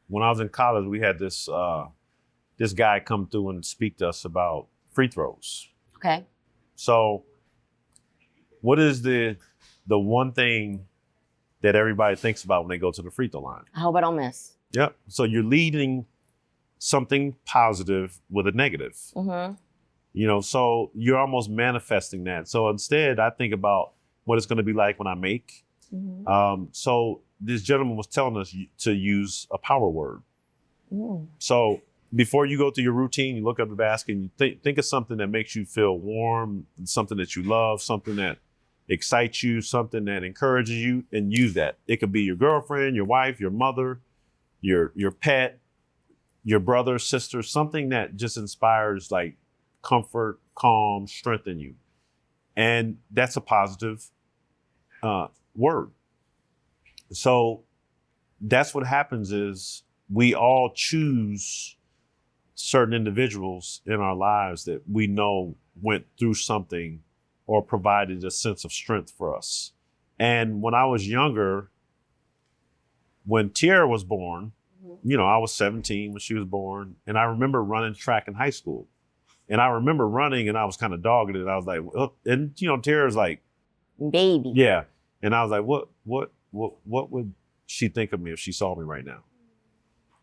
when I was in college, we had this guy come through and speak to us about free throws. Okay. So what is the one thing that everybody thinks about when they go to the free throw line? I hope I don't miss. Yep. So you're leading something positive with a negative. Mm-hmm. So you're almost manifesting that. So instead, I think about what it's going to be like when I make. Mm-hmm. So this gentleman was telling us to use a power word. Mm. So before you go through your routine, you look up the basket and you think of something that makes you feel warm, something that you love, something that excites you, something that encourages you, and use that. It could be your girlfriend, your wife, your mother, your pet, your brother, sister, something that just inspires like comfort, calm, strength in you. And that's a positive word. So that's what happens is we all choose certain individuals in our lives that we know went through something or provided a sense of strength for us. And when I was younger, when Tiara was born, I was 17 when she was born, and I remember running track in high school. And I remember running and I was kind of dogged it. I was like, well, and Tiara's like, baby. Yeah. And I was like, what would she think of me if she saw me right now?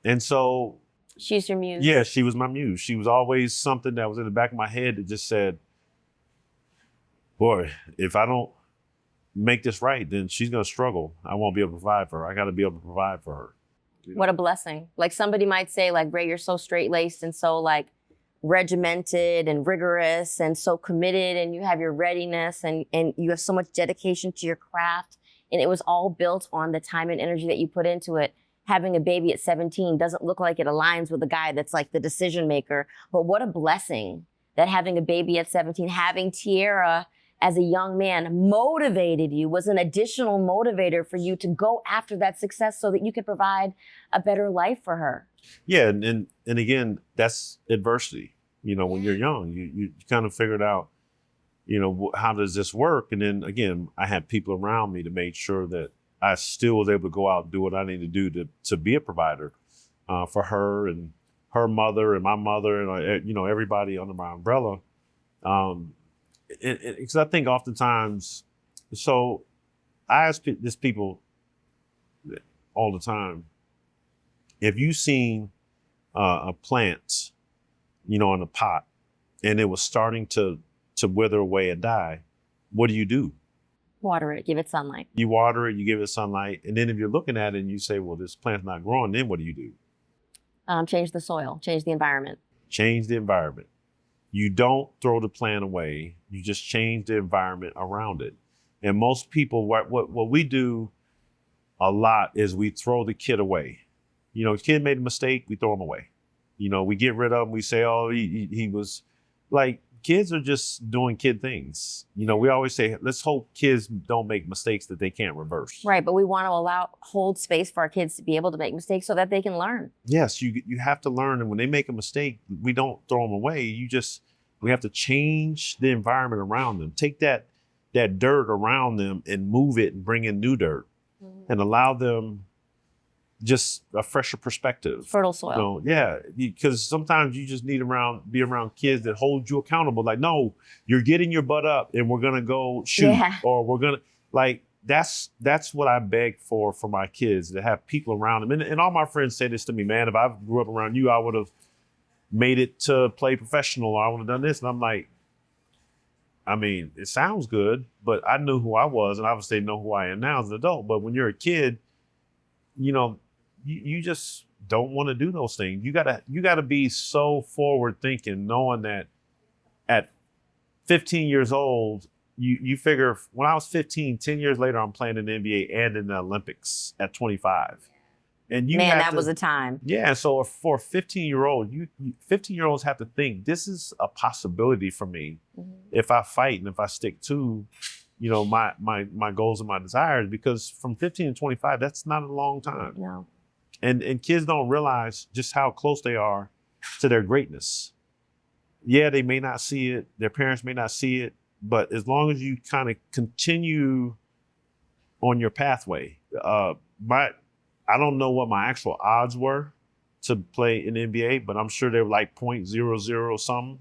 And so she's your muse. Yeah, she was my muse. She was always something that was in the back of my head that just said, boy, if I don't make this right, then she's going to struggle. I won't be able to provide for her. I got to be able to provide for her. What a blessing. Like somebody might say, like, Ray, you're so straight-laced and so like regimented and rigorous and so committed, and you have your readiness and you have so much dedication to your craft. And it was all built on the time and energy that you put into it. Having a baby at 17 doesn't look like it aligns with the guy that's like the decision maker. But what a blessing that having a baby at 17, having Tiara as a young man motivated you, was an additional motivator for you to go after that success so that you could provide a better life for her. Yeah, and again, that's adversity. When you're young, you kind of figured out, how does this work? And then again, I had people around me to make sure that I still was able to go out and do what I need to do to be a provider for her and her mother and my mother and everybody under my umbrella. Because I think oftentimes, so I ask this people all the time, if you've seen a plant, in a pot and it was starting to wither away and die, what do? Water it, give it sunlight. You water it, you give it sunlight. And then if you're looking at it and you say, well, this plant's not growing, then what do? Change the soil, change the environment. Change the environment. You don't throw the plant away. You just change the environment around it. And most people, what we do a lot is we throw the kid away. Kid made a mistake, we throw him away. We get rid of him. We say, oh, he was like, kids are just doing kid things. We always say, let's hope kids don't make mistakes that they can't reverse. Right, but we want to hold space for our kids to be able to make mistakes so that they can learn. Yes, you have to learn. And when they make a mistake, we don't throw them away. We have to change the environment around them. Take that dirt around them and move it and bring in new dirt and allow them just a fresher perspective. Fertile soil. Yeah, because sometimes you just need be around kids that hold you accountable. Like, no, you're getting your butt up and we're going to go shoot. Yeah. Or we're going to, that's what I beg for my kids, to have people around them. And all my friends say this to me, man, if I grew up around you, I would have made it to play professional, or I would have done this. And I'm like, it sounds good, but I knew who I was, and obviously know who I am now as an adult. But when you're a kid, you just don't want to do those things. You gotta be so forward thinking, knowing that at 15 years old, you figure when I was 15, 10 years later, I'm playing in the NBA and in the Olympics at 25. And that was a time. Yeah. So for a 15-year-old, 15-year-olds have to think, this is a possibility for me if I fight and if I stick to, my goals and my desires, because from 15 to 25, that's not a long time. No. And kids don't realize just how close they are to their greatness. Yeah, they may not see it. Their parents may not see it. But as long as you kind of continue on your pathway, I don't know what my actual odds were to play in the NBA, but I'm sure they were like 0.00 something.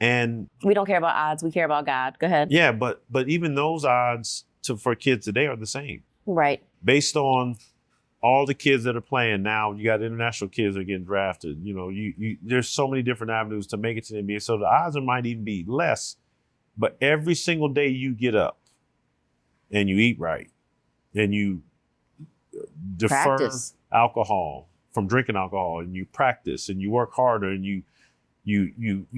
And We don't care about odds. We care about God. Go ahead. yeah, but even those odds for kids today are the same. Right. Based on all the kids that are playing now, you got international kids that are getting drafted. You know, there's so many different avenues to make it to the NBA. So the odds might even be less. But every single day you get up and you eat right and you defer Practice. alcohol from drinking alcohol, and you practice and you work harder, and you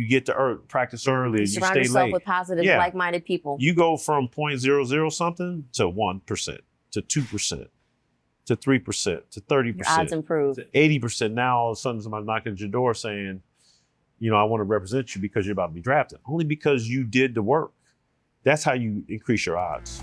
get to practice early, and you Surround stay yourself late. with positive, Yeah. like-minded people. You go from 0.00 something to 1% to 2% to 3% to 30%. Your odds improve. To 80%. Now all of a sudden somebody's knocking at your door saying, you know, I want to represent you because you're about to be drafted. Only because you did the work. That's how you increase your odds.